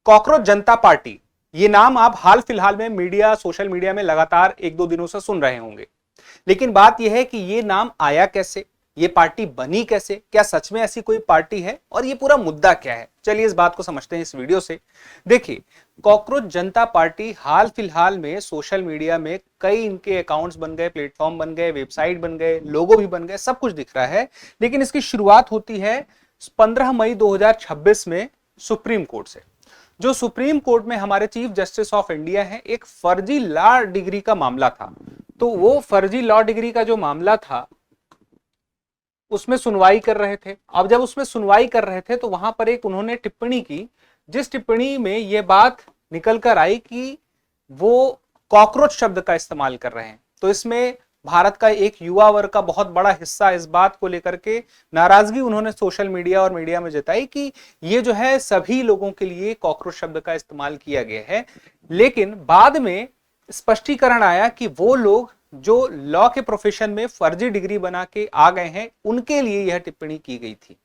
Cockroach जनता party, ये नाम आप हाल फिलहाल में मीडिया, सोशल मीडिया में लगातार एक दो दिनों से सुन रहे होंगे। लेकिन बात यह है कि ये नाम आया कैसे, ये पार्टी बनी कैसे, क्या सच में ऐसी कोई पार्टी है और ये पूरा मुद्दा क्या है, चलिए इस बात को समझते हैं इस वीडियो से। देखिए, कॉकरोच जनता पार्टी हाल फिलहाल में सोशल मीडिया में कई इनके अकाउंट्स बन गए, प्लेटफॉर्म बन गए, वेबसाइट बन गए, लोगो भी बन गए, सब कुछ दिख रहा है। लेकिन इसकी शुरुआत होती है 15 मई 2026 में सुप्रीम कोर्ट से। जो सुप्रीम कोर्ट में हमारे चीफ जस्टिस ऑफ इंडिया है, एक फर्जी लॉ डिग्री का मामला था। तो वो फर्जी लॉ डिग्री का जो मामला था उसमें सुनवाई कर रहे थे। अब जब उसमें सुनवाई कर रहे थे तो वहां पर एक उन्होंने टिप्पणी की, जिस टिप्पणी में यह बात निकल कर आई कि वो कॉकरोच शब्द का इस्तेमाल कर रहे हैं। तो इसमें भारत का एक युवा वर्ग का बहुत बड़ा हिस्सा इस बात को लेकर के नाराजगी उन्होंने सोशल मीडिया और मीडिया में जताई कि ये जो है सभी लोगों के लिए कॉकरोच शब्द का इस्तेमाल किया गया है। लेकिन बाद में स्पष्टीकरण आया कि वो लोग जो लॉ के प्रोफेशन में फर्जी डिग्री बना के आ गए हैं, उनके लिए यह टिप्पणी की गई थी।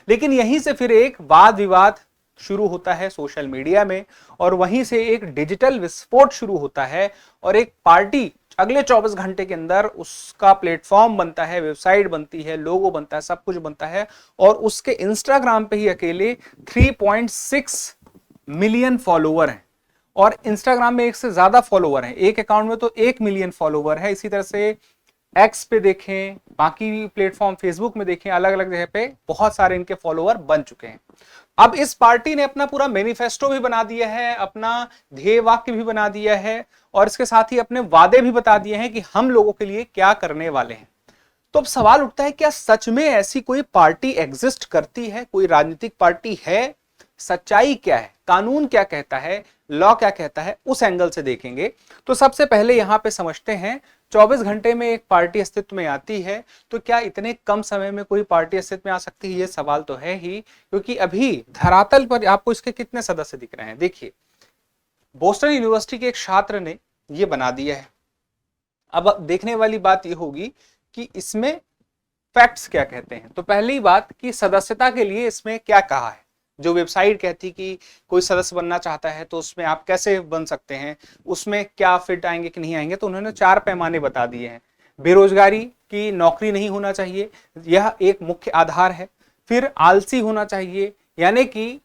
लेकिन यहीं से फिर एक वाद विवाद शुरू होता है सोशल मीडिया में, और वहीं से एक डिजिटल विस्फोट शुरू होता है और एक पार्टी अगले 24 घंटे के अंदर उसका प्लेटफॉर्म बनता है, वेबसाइट बनती है, लोगो बनता है, सब कुछ बनता है। और उसके इंस्टाग्राम पे ही अकेले 3.6 मिलियन फॉलोवर हैं, और इंस्टाग्राम में एक से ज्यादा फॉलोवर हैं, एक अकाउंट में तो 1 मिलियन फॉलोवर है। इसी तरह से एक्स पे देखें, बाकी प्लेटफॉर्म फेसबुक में देखें, अलग अलग जगह पे बहुत सारे इनके फॉलोवर बन चुके हैं। अब इस पार्टी ने अपना पूरा मैनिफेस्टो भी बना दिया है, अपना ध्येय वाक्य भी बना दिया है, और इसके साथ ही अपने वादे भी बता दिए हैं कि हम लोगों के लिए क्या करने वाले हैं। तो अब सवाल उठता है, क्या सच में ऐसी कोई पार्टी एग्जिस्ट करती है, कोई राजनीतिक पार्टी है? सच्चाई क्या है, कानून क्या कहता है, लॉ क्या कहता है, उस एंगल से देखेंगे। तो सबसे पहले यहां पे समझते हैं, 24 घंटे में एक पार्टी अस्तित्व में आती है, तो क्या इतने कम समय में कोई पार्टी अस्तित्व में आ सकती है? ये सवाल तो है ही, क्योंकि अभी धरातल पर आपको इसके कितने सदस्य दिख रहे हैं। देखिए, बोस्टन यूनिवर्सिटी के एक छात्र ने ये बना दिया है। अब देखने वाली बात यह होगी कि इसमें फैक्ट्स क्या कहते हैं। तो पहली बात कि सदस्यता के लिए इसमें क्या कहा है। जो वेबसाइट कहती कि कोई सदस्य बनना चाहता है तो उसमें आप कैसे बन सकते हैं, उसमें क्या फिट आएंगे कि नहीं आएंगे, तो उन्होंने 4 पैमाने बता दिए हैं। बेरोजगारी की, नौकरी नहीं होना चाहिए, यह एक मुख्य आधार है। फिर आलसी होना चाहिए, यानी कि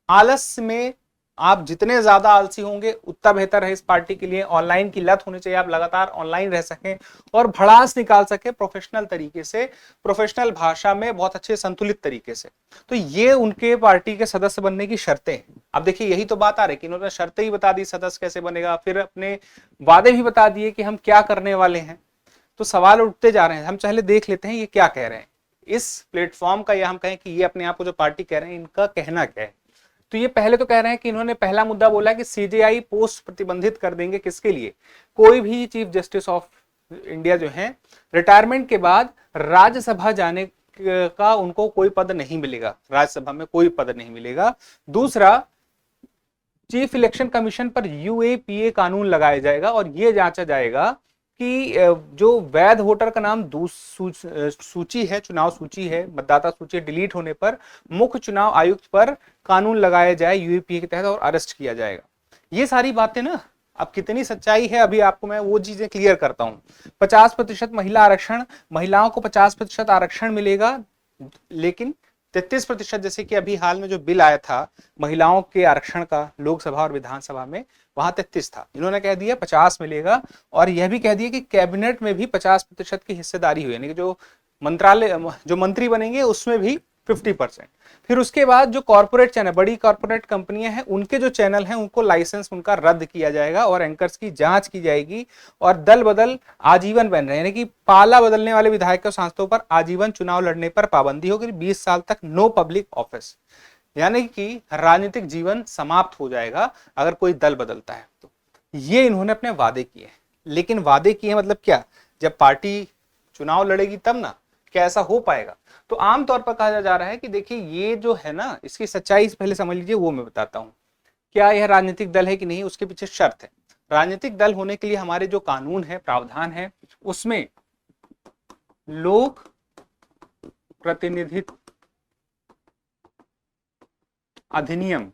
आलस में आप जितने ज्यादा आलसी होंगे उतना बेहतर है इस पार्टी के लिए। ऑनलाइन की लत होनी चाहिए, आप लगातार ऑनलाइन रह सकें और भड़ास निकाल सके प्रोफेशनल तरीके से, प्रोफेशनल भाषा में बहुत अच्छे संतुलित तरीके से। तो ये उनके पार्टी के सदस्य बनने की शर्तें हैं। अब देखिए, यही तो बात आ रही है कि इन्होंने शर्तें ही बता दी सदस्य कैसे बनेगा, फिर अपने वादे भी बता दिए कि हम क्या करने वाले हैं। तो सवाल उठते जा रहे हैं। हम पहले देख लेते हैं ये क्या कह रहे हैं इस प्लेटफॉर्म का, या हम कहें कि ये अपने आप को जो पार्टी कह रहे हैं इनका कहना क्या है। तो ये पहले तो कह रहे हैं कि इन्होंने पहला मुद्दा बोला कि सीजेआई पोस्ट प्रतिबंधित कर देंगे। किसके लिए? कोई भी चीफ जस्टिस ऑफ इंडिया जो है रिटायरमेंट के बाद राज्यसभा जाने का उनको कोई पद नहीं मिलेगा, राज्यसभा में कोई पद नहीं मिलेगा। दूसरा, चीफ इलेक्शन कमीशन पर यूएपीए कानून लगाया जाएगा और यह जांचा जाएगा कि जो वैध वोटर का नाम सूची है, चुनाव सूची है, मतदाता सूची डिलीट होने पर मुख्य चुनाव आयुक्त पर कानून लगाया जाए यूएपीए के तहत और अरेस्ट किया जाएगा। ये सारी बातें ना, अब कितनी सच्चाई है अभी आपको मैं वो चीजें क्लियर करता हूं। 50% महिला आरक्षण, महिलाओं को 50% आरक्षण मिलेगा, लेकिन 33%, जैसे कि अभी हाल में जो बिल आया था महिलाओं के आरक्षण का लोकसभा और विधानसभा में, वहां 33 था, इन्होंने कह दिया 50 मिलेगा। और यह भी कह दिया कि कैबिनेट में भी 50% की हिस्सेदारी हुई, यानी कि जो मंत्रालय, जो मंत्री बनेंगे उसमें भी 50%। फिर उसके बाद जो कॉर्पोरेट चैनल, बड़ी कॉर्पोरेट कंपनियां हैं, उनके जो चैनल हैं उनको लाइसेंस उनका रद्द किया जाएगा और एंकर्स की जांच की जाएगी। और दल बदल आजीवन बैन रहे, यानी कि पाला बदलने वाले विधायकों सांसदों पर आजीवन चुनाव लड़ने पर पाबंदी होगी। 20 साल तक नो पब्लिक ऑफिस, यानी कि राजनीतिक जीवन समाप्त हो जाएगा अगर कोई दल बदलता है तो। ये इन्होंने अपने वादे किए। लेकिन वादे किए मतलब क्या? जब पार्टी चुनाव लड़ेगी तब ना, क्या ऐसा हो पाएगा? तो आमतौर पर कहा जा रहा है कि देखिए, ये जो है ना, इसकी सच्चाई पहले समझ लीजिए, वो मैं बताता हूं। क्या यह राजनीतिक दल है कि नहीं, उसके पीछे शर्त है। राजनीतिक दल होने के लिए हमारे जो कानून है, प्रावधान है, उसमें लोक प्रतिनिधित्व अधिनियम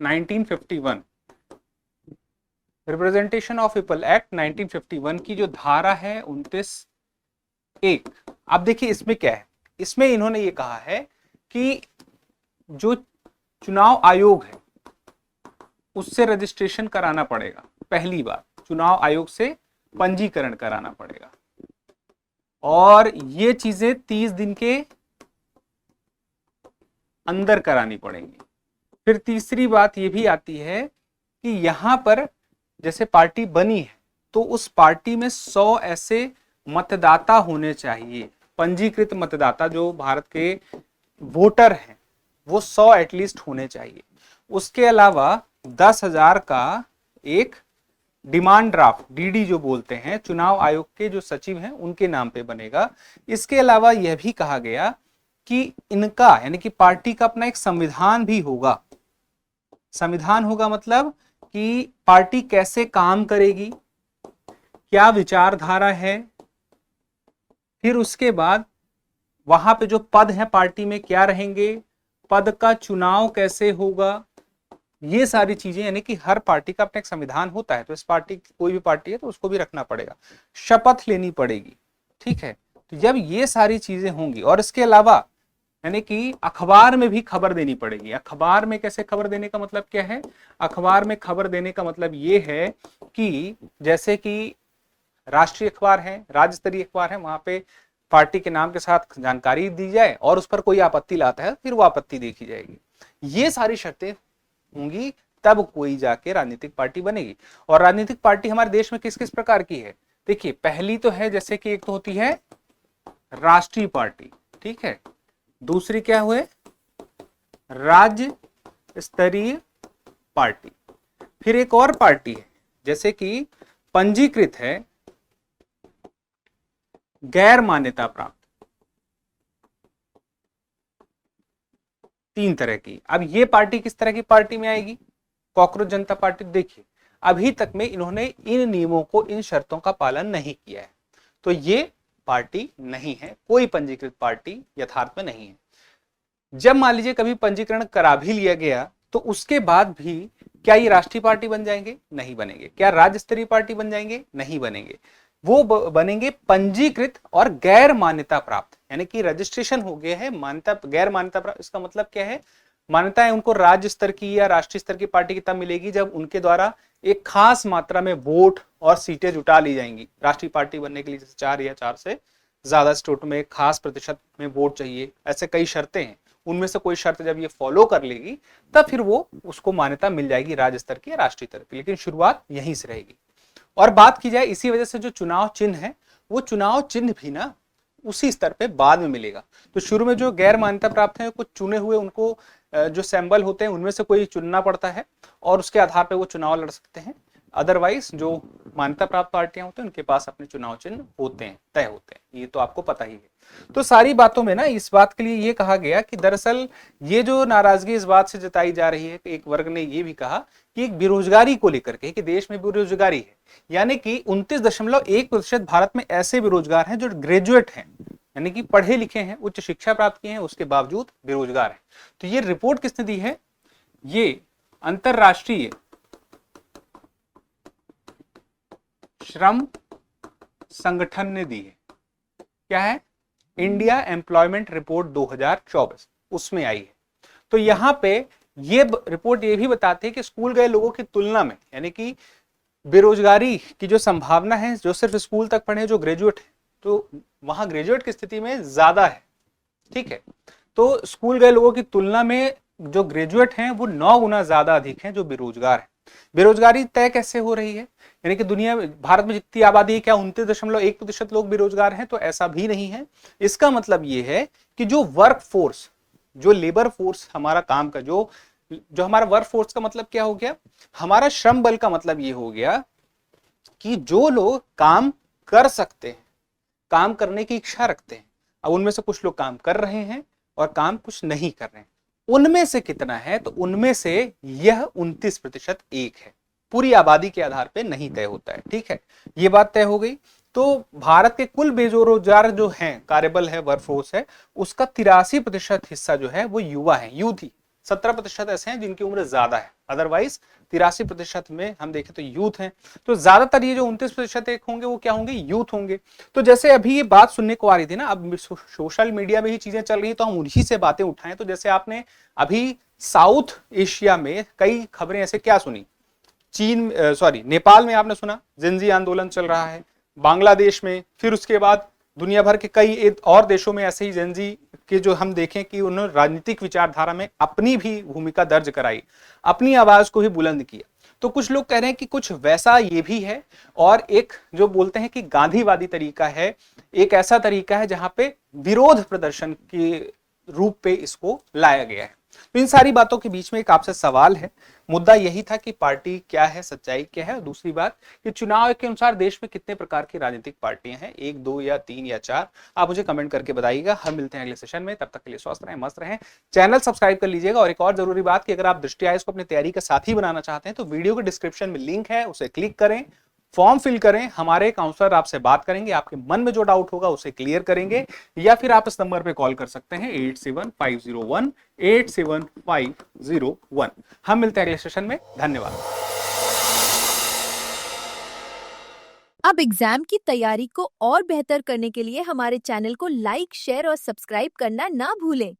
1951, रिप्रेजेंटेशन ऑफ पीपल एक्ट 1951 की जो धारा है 29(1). अब देखिए इसमें क्या है, इसमें इन्होंने ये कहा है कि जो चुनाव आयोग है उससे रजिस्ट्रेशन कराना पड़ेगा। पहली बात, चुनाव आयोग से पंजीकरण कराना पड़ेगा और ये चीजें 30 दिन के अंदर करानी पड़ेंगी। फिर तीसरी बात ये भी आती है कि यहां पर जैसे पार्टी बनी है तो उस पार्टी में 100 ऐसे मतदाता होने चाहिए, पंजीकृत मतदाता जो भारत के वोटर हैं वो 100 एटलीस्ट होने चाहिए। उसके अलावा 10,000 का एक डिमांड ड्राफ्ट, डीडी जो बोलते हैं, चुनाव आयोग के जो सचिव हैं उनके नाम पे बनेगा। इसके अलावा यह भी कहा गया कि इनका यानी कि पार्टी का अपना एक संविधान भी होगा। संविधान होगा मतलब कि पार्टी कैसे काम करेगी, क्या विचारधारा है, फिर उसके बाद वहां पे जो पद है पार्टी में क्या रहेंगे, पद का चुनाव कैसे होगा, ये सारी चीजें, यानी कि हर पार्टी का अपना एक संविधान होता है तो इस पार्टी कोई भी पार्टी है तो उसको भी रखना पड़ेगा। शपथ लेनी पड़ेगी, ठीक है। तो जब ये सारी चीजें होंगी और इसके अलावा यानी कि अखबार में भी खबर देनी पड़ेगी। अखबार में कैसे खबर देने का मतलब क्या है, अखबार में खबर देने का मतलब ये है कि जैसे कि राष्ट्रीय अखबार है, राज्य स्तरीय अखबार है, वहां पे पार्टी के नाम के साथ जानकारी दी जाए और उस पर कोई आपत्ति लाता है फिर वो आपत्ति देखी जाएगी। ये सारी शर्तें होंगी तब कोई जाके राजनीतिक पार्टी बनेगी। और राजनीतिक पार्टी हमारे देश में किस किस प्रकार की है, देखिए पहली तो है जैसे कि एक तो होती है राष्ट्रीय पार्टी, ठीक है। दूसरी क्या हुए, राज्य स्तरीय पार्टी। फिर एक और पार्टी है जैसे कि पंजीकृत है गैर मान्यता प्राप्त, 3 तरह की। अब ये पार्टी किस तरह की पार्टी में आएगी, कॉकरोच जनता पार्टी। देखिए अभी तक में इन्होंने इन नियमों को, इन शर्तों का पालन नहीं किया है तो ये पार्टी नहीं है, कोई पंजीकृत पार्टी यथार्थ में नहीं है। जब मान लीजिए कभी पंजीकरण करा भी लिया गया तो उसके बाद भी क्या ये राष्ट्रीय पार्टी बन जाएंगे, नहीं बनेंगे। क्या राज्य स्तरीय पार्टी बन जाएंगे, नहीं बनेंगे। वो बनेंगे पंजीकृत और गैर मान्यता प्राप्त, यानी कि रजिस्ट्रेशन हो गया है, मान्यता गैर मान्यता प्राप्त। इसका मतलब क्या है, मान्यता है उनको राज्य स्तर की या राष्ट्रीय स्तर की पार्टी की तब मिलेगी जब उनके द्वारा एक खास मात्रा में वोट और सीटें जुटा ली जाएंगी। राष्ट्रीय पार्टी बनने के लिए जैसे 4 या 4 से ज्यादा स्टेट में खास प्रतिशत में वोट चाहिए, ऐसे कई शर्तें हैं। उनमें से कोई शर्त जब ये फॉलो कर लेगी तब फिर वो उसको मान्यता मिल जाएगी राज्य स्तर की या राष्ट्रीय स्तर की, लेकिन शुरुआत यहीं से रहेगी। और बात की जाए इसी वजह से जो चुनाव चिन्ह है वो चुनाव चिन्ह भी ना उसी स्तर पे बाद में मिलेगा। तो शुरू में जो गैर मान्यता प्राप्त है कुछ चुने हुए, उनको जो सिंबल होते हैं उनमें से कोई चुनना पड़ता है और उसके आधार पर वो चुनाव लड़ सकते हैं। अदरवाइज जो मान्यता प्राप्त पार्टियां होती हैं उनके पास अपने चुनाव चिन्ह होते हैं, तय होते हैं, ये तो आपको पता ही है। तो सारी बातों में ना इस बात के लिए ये कहा गया कि दरअसल ये जो नाराजगी इस बात से जताई जा रही है, एक वर्ग ने ये भी कहा कि एक बेरोजगारी को लेकर के कि देश में बेरोजगारी है, यानी कि 29.1% भारत में ऐसे बेरोजगार हैं जो ग्रेजुएट हैं, यानी कि पढ़े लिखे हैं, उच्च शिक्षा प्राप्त किए हैं, उसके बावजूद बेरोजगार हैं। तो ये रिपोर्ट किसने दी है, ये अंतरराष्ट्रीय श्रम संगठन ने दी है। क्या है, इंडिया एम्प्लॉयमेंट रिपोर्ट 2024, उसमें आई है। तो यहां पे ये रिपोर्ट ये भी बताती है कि स्कूल गए लोगों की तुलना में, यानी कि बेरोजगारी की जो संभावना है, जो सिर्फ स्कूल तक पढ़े, जो ग्रेजुएट है, तो वहां ग्रेजुएट की स्थिति में ज्यादा है, ठीक है। तो स्कूल गए लोगों की तुलना में जो ग्रेजुएट हैं वो 9 गुना ज्यादा अधिक हैं जो बेरोजगार हैं। बेरोजगारी तय कैसे हो रही है, यानी कि दुनिया में, भारत में जितनी आबादी है क्या 29.1% लोग बेरोजगार हैं, तो ऐसा भी नहीं है। इसका मतलब ये है कि जो वर्क फोर्स, जो लेबर फोर्स हमारा काम का, जो हमारा वर्क फोर्स का मतलब क्या हो गया, हमारा श्रम बल का मतलब ये हो गया कि जो लोग काम कर सकते हैं, काम करने की इच्छा रखते हैं, अब उनमें से कुछ लोग काम कर रहे हैं और काम कुछ नहीं कर रहे हैं, उनमें से कितना है, तो उनमें से यह 29% एक है। पूरी आबादी के आधार पे नहीं तय होता है, ठीक है। ये बात तय हो गई। तो भारत के कुल बेरोजगार जो हैं, कार्यबल है, वर्कफोर्स है, उसका 83% हिस्सा जो है वो युवा है, यूथ ही। 17% ऐसे हैं जिनकी उम्र ज्यादा है, अदरवाइज 83% में हम देखें तो यूथ हैं। तो ज्यादातर ये जो 29% एक होंगे वो क्या होंगे, यूथ होंगे। तो जैसे अभी ये बात सुनने को आ रही थी ना, अब सोशल मीडिया में ही चीजें चल रही तो हम उन्हीं से बातें उठाएं। तो जैसे आपने अभी साउथ एशिया में कई खबरें ऐसे क्या सुनी, नेपाल में आपने सुना जिंजी आंदोलन चल रहा है, बांग्लादेश में, फिर उसके बाद दुनिया भर के कई और देशों में ऐसे ही जेनजी के जो हम देखें कि उन्होंने राजनीतिक विचारधारा में अपनी भी भूमिका दर्ज कराई, अपनी आवाज को ही बुलंद किया। तो कुछ लोग कह रहे हैं कि कुछ वैसा ये भी है, और एक जो बोलते हैं कि गांधीवादी तरीका है, एक ऐसा तरीका है जहां पे विरोध प्रदर्शन के रूप पे इसको लाया गया है। तो इन सारी बातों के बीच में एक आपसे सवाल है, मुद्दा यही था कि पार्टी क्या है, सच्चाई क्या है, और दूसरी बात कि चुनाव के अनुसार देश में कितने प्रकार की राजनीतिक पार्टियां हैं, 1 2 या 3 या 4, आप मुझे कमेंट करके बताइएगा। हम मिलते हैं अगले सेशन में, तब तक के लिए स्वस्थ रहें, मस्त रहें, चैनल सब्सक्राइब कर लीजिएगा। और एक और जरूरी बात कि अगर आप दृष्टि आयुष को अपनी तैयारी का साथी बनाना चाहते हैं तो वीडियो के डिस्क्रिप्शन में लिंक है, उसे क्लिक करें, फॉर्म फिल करें, हमारे काउंसलर आपसे बात करेंगे, आपके मन में जो डाउट होगा उसे क्लियर करेंगे, या फिर आप इस नंबर पे कॉल कर सकते हैं 8750187501। हम मिलते हैं अगले सेशन में, धन्यवाद। अब एग्जाम की तैयारी को और बेहतर करने के लिए हमारे चैनल को लाइक, शेयर और सब्सक्राइब करना ना भूलें।